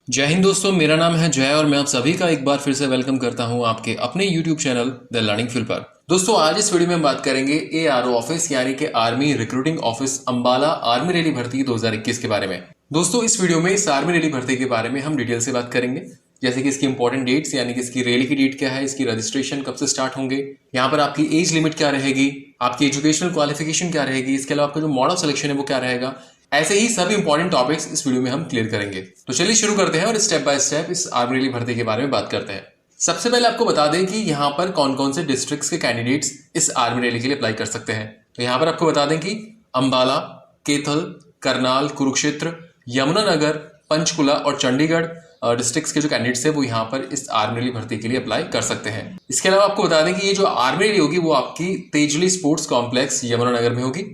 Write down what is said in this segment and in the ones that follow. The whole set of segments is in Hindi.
जय हिंद दोस्तों, मेरा नाम है जय और मैं आप सभी का एक बार फिर से वेलकम करता हूं आपके अपने YouTube channel the learning field पर। दोस्तों, आज इस वीडियो में हम बात करेंगे ARO ऑफिस यानी कि army recruiting office Ambala army rally भर्ती 2021 के बारे में। दोस्तों, इस वीडियो में इस आर्मी रैली भर्ती के बारे में हम डिटेल से बात करेंगे, जैसे कि इसकी इंपॉर्टेंट डेट्स यानी कि इसकी रैली की डेट क्या है, इसकी रजिस्ट्रेशन कब से स्टार्ट होंगे, यहाँ पर आपकी एज लिमिट क्या रहेगी, आपकी एजुकेशनल क्वालिफिकेशन क्या रहेगी, इसके अलावा आपका जो मोड ऑफ सिलेक्शन है वो क्या रहेगा। ऐसे ही सभी इंपॉर्टेंट टॉपिक्स इस वीडियो में हम क्लियर करेंगे। तो चलिए शुरू करते हैं और स्टेप बाय स्टेप इस आर्मी रैली भर्ती के बारे में बात करते हैं। सबसे पहले आपको बता दें कि यहाँ पर कौन कौन से डिस्ट्रिक्ट्स के कैंडिडेट्स इस आर्मी रैली के लिए अप्लाई कर सकते हैं। तो यहाँ पर आपको बता दें कि अंबाला, कैथल, करनाल, कुरुक्षेत्र, यमुनानगर, पंचकुला और चंडीगढ़ डिस्ट्रिक्ट्स के जो कैंडिडेट्स है वो यहाँ पर इस आर्मी रैली भर्ती के लिए अप्लाई कर सकते हैं। इसके अलावा आपको बता दें कि ये जो आर्मी रैली होगी वो आपकी तेजली स्पोर्ट्स कॉम्प्लेक्स यमुनानगर में होगी।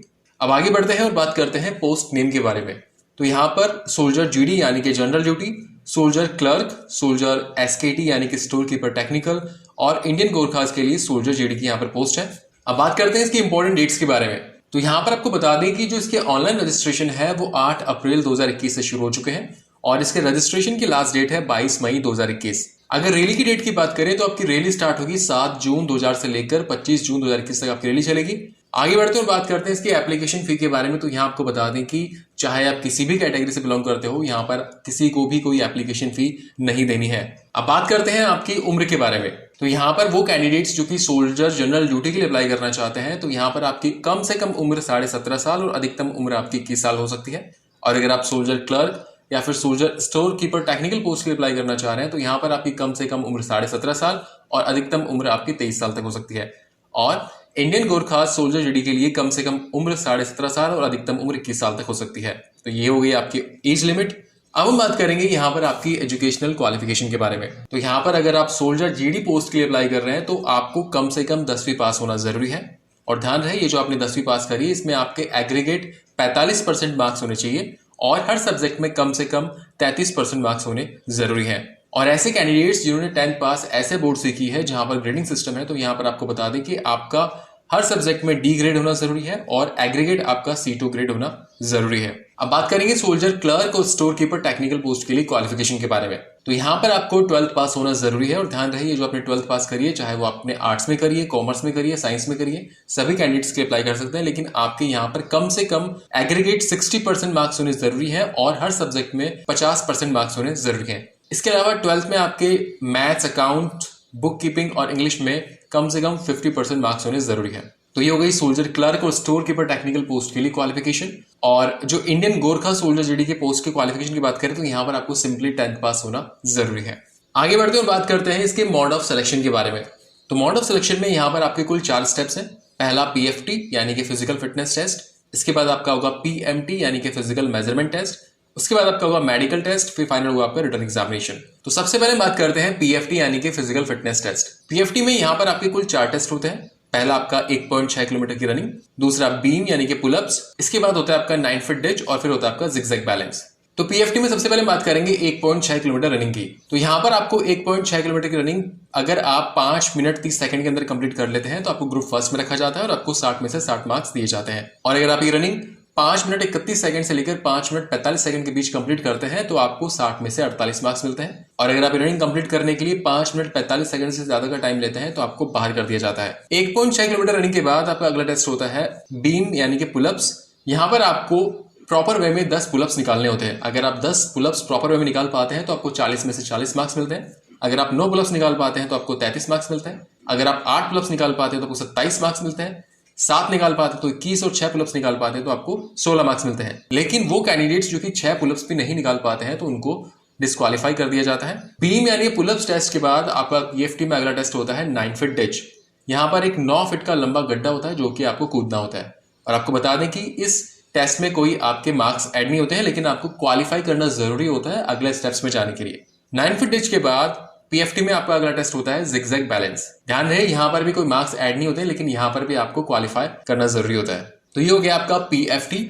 अब आगे बढ़ते हैं और बात करते हैं पोस्ट नेम के बारे में। तो यहाँ पर सोल्जर जीडी यानी कि general duty, soldier clerk, soldier एसकेटी यानी कि स्टोर कीपर टेक्निकल और इंडियन गोरखास के लिए सोल्जर जीडी की यहाँ पर पोस्ट है। अब बात करते हैं इसकी इंपॉर्टेंट डेट्स के बारे में। तो यहाँ पर आपको बता दें कि जो इसके ऑनलाइन रजिस्ट्रेशन है वो 8 अप्रैल 2021 से शुरू हो चुके हैं और इसके रजिस्ट्रेशन की लास्ट डेट है 22 मई 2021। अगर रैली की डेट की बात करें तो आपकी रैली स्टार्ट होगी 7 जून 2000 से लेकर 25 जून 2021 तक आपकी रैली चलेगी। आगे बढ़ते हैं और बात करते हैं इसकी एप्लीकेशन फी के बारे में। तो यहाँ आपको बता दें कि चाहे आप किसी भी कैटेगरी से बिलोंग करते हो, यहाँ पर किसी को भी कोई एप्लीकेशन फी नहीं देनी है। अब बात करते हैं आपकी उम्र के बारे में। तो यहाँ पर वो कैंडिडेट्स जो कि सोल्जर जनरल ड्यूटी के लिए अप्लाई करना चाहते हैं, तो यहाँ पर आपकी कम से कम उम्र 17.5 साल और अधिकतम उम्र आपकी 21 साल हो सकती है। और अगर आप सोल्जर क्लर्क या फिर soldier store keeper technical post के लिए अप्लाई करना चाह रहे हैं, तो यहाँ पर आपकी कम से कम उम्र 17.5 साल और अधिकतम उम्र आपकी 23 साल तक हो सकती है। और इंडियन गोरखास सोल्जर जीडी के लिए कम से कम उम्र 17.5 साल और अधिकतम उम्र 21 साल तक हो सकती है। तो ये हो गई आपकी एज लिमिट। अब हम बात करेंगे यहाँ पर आपकी एजुकेशनल क्वालिफिकेशन के बारे में। तो यहाँ पर अगर आप सोल्जर जीडी पोस्ट के लिए अप्लाई कर रहे हैं तो आपको कम से कम 10वीं पास होना जरूरी है। और ध्यान रहे, ये जो आपने 10वीं पास करी है इसमें आपके एग्रीगेट 45% मार्क्स होने चाहिए और हर सब्जेक्ट में कम से कम 33% मार्क्स होने जरूरी है। और ऐसे कैंडिडेट्स जिन्होंने 10th पास ऐसे बोर्ड से की है जहां पर ग्रेडिंग सिस्टम है, तो यहाँ पर आपको बता दें कि आपका हर सब्जेक्ट में डी ग्रेड होना जरूरी है और एग्रीगेट आपका C2 ग्रेड होना जरूरी है। अब बात करेंगे सोल्जर क्लर्क और स्टोर कीपर टेक्निकल पोस्ट के लिए क्वालिफिकेशन के बारे में। तो यहाँ पर आपको 12th पास होना जरूरी है। और ध्यान रहे, जो आपने 12th पास करिए, चाहे वो आपने आर्ट्स में करिए, कॉमर्स में करिए, साइंस में करिए, सभी कैंडिडेट्स के लिए अप्लाई कर सकते हैं। लेकिन आपके यहाँ पर कम से कम एग्रीगेट 60% मार्क्स होने जरूरी है और हर सब्जेक्ट में 50% मार्क्स होने जरूरी है। इसके अलावा 12th में आपके मैथ्स, अकाउंट, बुक कीपिंग और इंग्लिश में कम से कम 50% मार्क्स होने जरूरी है। तो ये हो गई सोल्जर क्लर्क और स्टोर कीपर टेक्निकल पोस्ट के लिए क्वालिफिकेशन। और जो इंडियन गोरखा सोल्जर जीडी के पोस्ट के क्वालिफिकेशन की बात करें तो यहाँ पर आपको सिंपली 10th पास होना जरूरी है। आगे बढ़ते हैं और बात करते हैं इसके मोड ऑफ सिलेक्शन के बारे में। तो मोड ऑफ सिलेक्शन में यहाँ पर आपके कुल 4 स्टेप्स हैं। पहला PFT यानी कि फिजिकल फिटनेस टेस्ट, इसके बाद आपका होगा PMT यानी कि फिजिकल मेजरमेंट टेस्ट, उसके बाद आपका होगा मेडिकल टेस्ट, फिर फाइनल होगा आपका रिटन एग्जामिनेशन। तो सबसे पहले बात करते हैं PFT यानी कि फिजिकल फिटनेस टेस्ट। PFT में यहाँ पर आपके कुल 4 टेस्ट होते हैं। पहला आपका 1.6 किलोमीटर की रनिंग, दूसरा बीम यानी कि पुलअप्स, इसके बाद होता है आपका 9 फीट डिच और फिर होता है आपका जिगजैग बैलेंस। तो PFT में सबसे पहले बात करेंगे 1.6 किलोमीटर रनिंग की। तो यहाँ पर आपको 1.6 किलोमीटर की रनिंग अगर आप 5 मिनट 30 सेकंड के अंदर कंप्लीट कर लेते हैं तो आपको ग्रुप फर्स्ट में रखा जाता है और आपको 60 में से 60 मार्क्स दिए जाते हैं। और अगर आप ये रनिंग 5 मिनट 31 सेकंड से लेकर 5 मिनट 45 सेकंड के बीच कंप्लीट करते हैं तो आपको 60 में से 48 मार्क्स मिलते हैं। और अगर आप रनिंग कंप्लीट करने के लिए 5 मिनट 45 सेकंड से ज्यादा का टाइम लेते हैं तो आपको बाहर कर दिया जाता है। 1.6 किलोमीटर रनिंग के बाद आपका अगला टेस्ट होता है बीम यानी कि पुलअप्स। यहाँ पर आपको प्रॉपर वे में 10 पुलअप्स निकालने होते हैं। अगर आप 10 पुलअप्स प्रॉपर वे में निकाल पाते हैं तो आपको 40 में से 40 मार्क्स मिलते हैं। अगर आप 9 पुलअप्स निकाल पाते हैं तो आपको 33 मार्क्स मिलते हैं। अगर आप 8 पुलअप्स निकाल पाते हैं तो आपको 27 मार्क्स मिलते हैं। 7 निकाल पाते तो 21 और 6 पुलअप्स निकाल पाते हैं तो आपको 16 मार्क्स मिलते हैं। लेकिन वो कैंडिडेट्स जो कि 6 पुलअप्स भी नहीं निकाल पाते हैं तो उनको डिस्क्वालीफाई कर दिया जाता है। बीम यानी पुलअप्स टेस्ट के बाद आपका PFT में अगला टेस्ट होता है 9 फीट डिच। यहाँ पर एक 9 फीट का लंबा गड्ढा होता है जो कि आपको कूदना होता है। और आपको बता दें कि इस टेस्ट में कोई आपके मार्क्स ऐड नहीं होते हैं, लेकिन आपको क्वालिफाई करना जरूरी होता है अगले स्टेप्स में जाने के लिए। 9 फीट डिच के बाद PFT में आपका अगला टेस्ट होता है जिगजैग बैलेंस। ध्यान रहे, यहाँ पर भी कोई मार्क्स ऐड नहीं होते, लेकिन यहाँ पर भी आपको क्वालिफाई करना जरूरी होता है। तो ये हो गया आपका PFT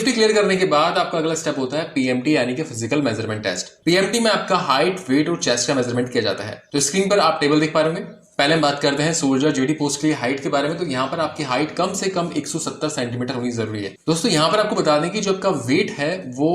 क्लियर करने के बाद आपका अगला स्टेप होता है PMT यानी कि फिजिकल मेजरमेंट टेस्ट। PMT में आपका हाइट, वेट और चेस्ट का मेजरमेंट किया जाता है। तो स्क्रीन पर आप टेबल देख पा रहे होंगे। पहले हम बात करते हैं सोल्जर जीडी पोस्ट के लिए हाइट के बारे में। तो यहाँ पर आपकी हाइट कम से कम 170 सेंटीमीटर होनी जरूरी है। दोस्तों, यहाँ पर आपको बता दें कि जो आपका वेट है वो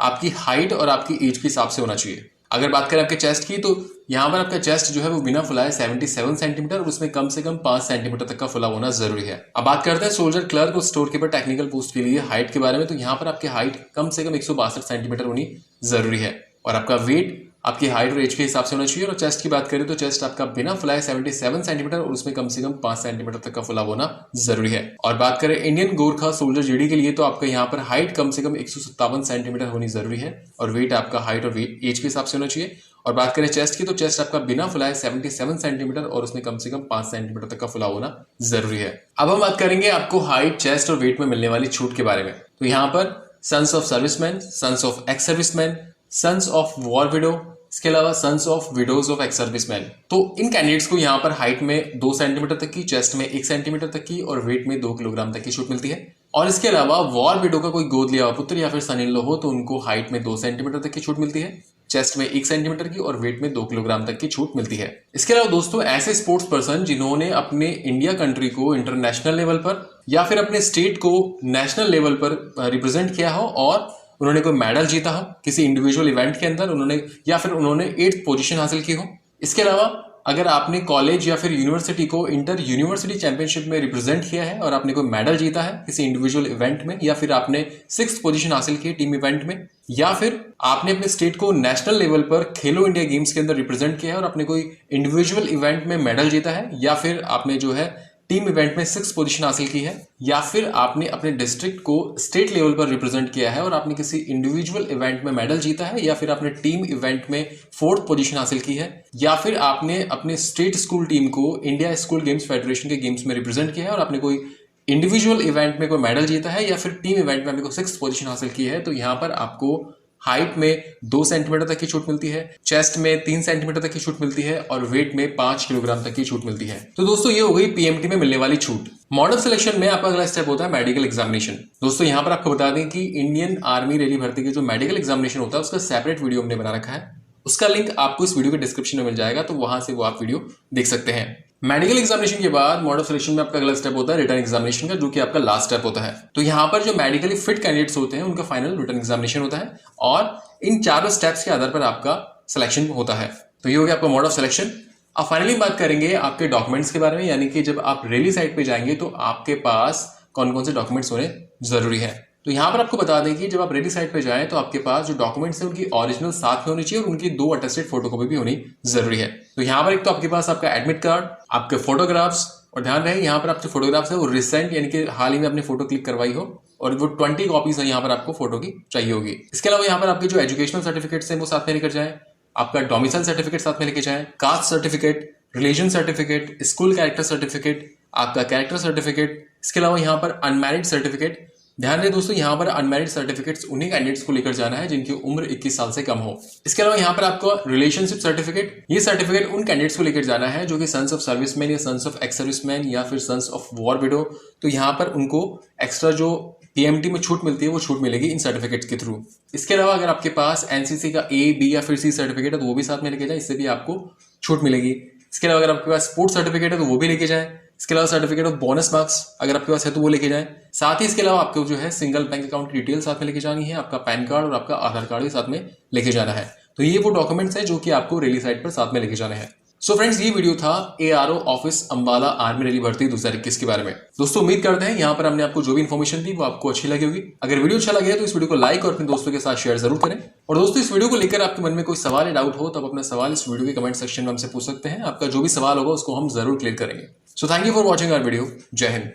आपकी हाइट और आपकी एज के हिसाब से होना चाहिए। अगर बात करें आपके चेस्ट की, तो यहाँ पर आपका चेस्ट जो है वो बिना फुलाए 77 सेंटीमीटर और उसमें कम से कम 5 सेंटीमीटर तक का फुला होना जरूरी है। अब बात करते हैं सोल्जर क्लर्क और स्टोर कीपर टेक्निकल पोस्ट के लिए हाइट के बारे में। तो यहाँ पर आपकी हाइट कम से कम 162 सेंटीमीटर होनी जरूरी है और आपका वेट आपकी हाइट और एज के हिसाब से होना चाहिए। और चेस्ट की बात करें तो चेस्ट आपका बिना फुलाए 77 सेंटीमीटर और उसमें कम से कम 5 सेंटीमीटर तक का फुला होना जरूरी है। और बात करें इंडियन गोरखा सोल्जर जीडी के लिए, तो आपका यहाँ पर हाइट कम से कम 157 सेंटीमीटर होनी जरूरी है और वेट आपका हाइट और एज के हिसाब से होना चाहिए। और बात करें चेस्ट की, तो चेस्ट आपका बिना फुलाए 77 सेंटीमीटर और उसमें कम से कम 5 सेंटीमीटर तक का फुला होना जरूरी है। अब हम बात करेंगे आपको हाइट, चेस्ट और वेट में मिलने वाली छूट के बारे में। तो यहाँ पर sons of servicemen, sons of ex servicemen, sons of war widow, इसके अलावा sons of widows of ex servicemen, तो इन कैंडिडेट्स को यहाँ पर हाइट में 2 सेंटीमीटर तक की, चेस्ट में 1 सेंटीमीटर तक की और वेट में 2 किलोग्राम तक की छूट मिलती है। और इसके अलावा वॉर विडो का कोई गोद लिया हुआ पुत्र या फिर सन इन लॉ हो तो उनको हाइट में 2 सेंटीमीटर तक की छूट मिलती है, चेस्ट में 1 सेंटीमीटर की और वेट में 2 किलोग्राम तक की छूट मिलती है। इसके अलावा दोस्तों ऐसे स्पोर्ट्स पर्सन जिन्होंने अपने इंडिया कंट्री को इंटरनेशनल लेवल पर या फिर अपने स्टेट को नेशनल लेवल पर रिप्रेजेंट किया हो और उन्होंने कोई मेडल जीता हो किसी इंडिविजुअल इवेंट के अंदर, उन्होंने या फिर उन्होंने 8th पोजीशन हासिल की हो। इसके अलावा अगर आपने कॉलेज या फिर यूनिवर्सिटी को इंटर यूनिवर्सिटी चैंपियनशिप में रिप्रेजेंट किया है और आपने कोई मेडल जीता है किसी इंडिविजुअल इवेंट में, या फिर आपने 6th पोजीशन हासिल की टीम इवेंट में, या फिर आपने अपने स्टेट को नेशनल लेवल पर खेलो इंडिया गेम्स के अंदर रिप्रेजेंट किया है और आपने कोई इंडिविजुअल इवेंट में मेडल जीता है, या फिर आपने जो है टीम इवेंट में 6th पोजीशन हासिल की है, या फिर आपने अपने डिस्ट्रिक्ट को स्टेट लेवल पर रिप्रेजेंट किया है और आपने किसी इंडिविजुअल इवेंट में मेडल जीता है, या फिर आपने टीम इवेंट में 4th पोजीशन हासिल की है, या फिर आपने अपने स्टेट स्कूल टीम को इंडिया स्कूल गेम्स फेडरेशन के गेम्स में रिप्रेजेंट किया है और आपने कोई इंडिविजुअल इवेंट में कोई मेडल जीता है, या फिर टीम इवेंट में आपने कोई 6th पोजीशन हासिल की है, तो यहाँ पर आपको हाइट में 2 सेंटीमीटर तक की छूट मिलती है, चेस्ट में 3 सेंटीमीटर तक की छूट मिलती है और वेट में 5 किलोग्राम तक की छूट मिलती है। तो दोस्तों ये हो गई पीएमटी में मिलने वाली छूट। मॉडल सिलेक्शन में आपका अगला स्टेप होता है मेडिकल एग्जामिनेशन। दोस्तों यहाँ पर आपको बता दें कि इंडियन आर्मी रेली भर्ती के जो मेडिकल एग्जामिनेशन होता है उसका सेपरेट वीडियो हमने बना रखा है, उसका लिंक आपको इस वीडियो के डिस्क्रिप्शन में मिल जाएगा, तो वहां से वो आप वीडियो देख सकते हैं। मेडिकल एग्जामिनेशन के बाद मॉडल सिलेक्शन में आपका अगला स्टेप होता है रिटन एग्जामिनेशन का, जो कि आपका लास्ट स्टेप होता है। तो यहाँ पर जो मेडिकली फिट कैंडिडेट्स होते हैं उनका फाइनल रिटन एग्जामिनेशन होता है और इन चारों स्टेप्स के आधार पर आपका सिलेक्शन होता है। तो ये हो गया आपका मोड ऑफ सिलेक्शन। अब फाइनली बात करेंगे आपके डॉक्यूमेंट्स के बारे में, यानी कि जब आप रैली साइट पे जाएंगे तो आपके पास कौन कौन से डॉक्यूमेंट्स होने जरूरी है। तो यहाँ पर आपको बता दें कि जब आप रैली साइट पे जाएं तो आपके पास जो डॉक्यूमेंट्स हैं उनकी ओरिजिनल साथ में होनी चाहिए और उनकी 2 अटेस्टेड फोटोकॉपी भी होनी जरूरी है। तो यहाँ पर एक तो आपके पास आपका एडमिट कार्ड, आपके फोटोग्राफ्स, और ध्यान रहे यहाँ पर आपके फोटोग्राफ्स है वो रिसेंट यानी कि हाल ही में आपने फोटो क्लिक करवाई हो और वो 20 कॉपीज है यहाँ पर आपको फोटो की चाहिए होगी। इसके अलावा यहाँ पर आपके जो एजुकेशनल सर्टिफिकेट्स हैं वो साथ में लेकर जाएं, आपका डोमिसाइल सर्टिफिकेट साथ में लेके जाएं, caste certificate, religion certificate, school character certificate, आपका कैरेक्टर सर्टिफिकेट, इसके अलावा यहाँ पर अनमैरिड सर्टिफिकेट। ध्यान रहे दोस्तों यहाँ पर अनमैरिड सर्टिफिकेट्स उन्हीं कैंडिडेट्स को लेकर जाना है जिनकी उम्र 21 साल से कम हो। इसके अलावा यहाँ पर आपको रिलेशनशिप सर्टिफिकेट, ये सर्टिफिकेट उन कैंडिडेट्स को लेकर जाना है जो कि सन्स ऑफ सर्विसमैन या सन्स ऑफ एक्स सर्विसमैन या फिर सन्स ऑफ वॉर विडो। तो यहाँ पर उनको एक्स्ट्रा जो पीएमटी में छूट मिलती है वो छूट मिलेगी इन सर्टिफिकेट्स के थ्रू। इसके अलावा अगर आपके पास एनसीसी का ए, बी या फिर सी सर्टिफिकेट है तो वो भी साथ में लेके जाए, इससे भी आपको छूट मिलेगी। इसके अलावा अगर आपके पास स्पोर्ट्स सर्टिफिकेट है तो वो भी लेके जाए। इसके अलावा सर्टिफिकेट ऑफ बोनस मार्क्स अगर आपके पास है तो वो लेके जाएं। साथ ही इसके अलावा आपको जो है सिंगल बैंक अकाउंट की डिटेल साथ में लेके जानी है, आपका पैन कार्ड और आपका आधार कार्ड भी साथ में लेके जाना है। तो ये वो डॉक्यूमेंट्स हैं जो कि आपको रैली साइट पर साथ में लेके जाने हैं। सो फ्रेंड्स ये वीडियो था ARO office Ambala army rally भर्ती 2021 के बारे में। दोस्तों उम्मीद करते हैं यहाँ पर हमने आपको जो भी इन्फॉर्मेशन दी वो आपको अच्छी लगी होगी। अगर वीडियो अच्छा लगे तो इस वीडियो को लाइक और अपने दोस्तों के साथ शेयर जरूर करें। और दोस्तों इस वीडियो को लेकर आपके मन में कोई सवाल या डाउट हो तो आप अपना सवाल इस वीडियो के कमेंट सेक्शन में हमसे पूछ सकते हैं। आपका जो भी सवाल होगा उसको हम जरूर क्लियर करेंगे। So thank you for watching our video. जय हिंद।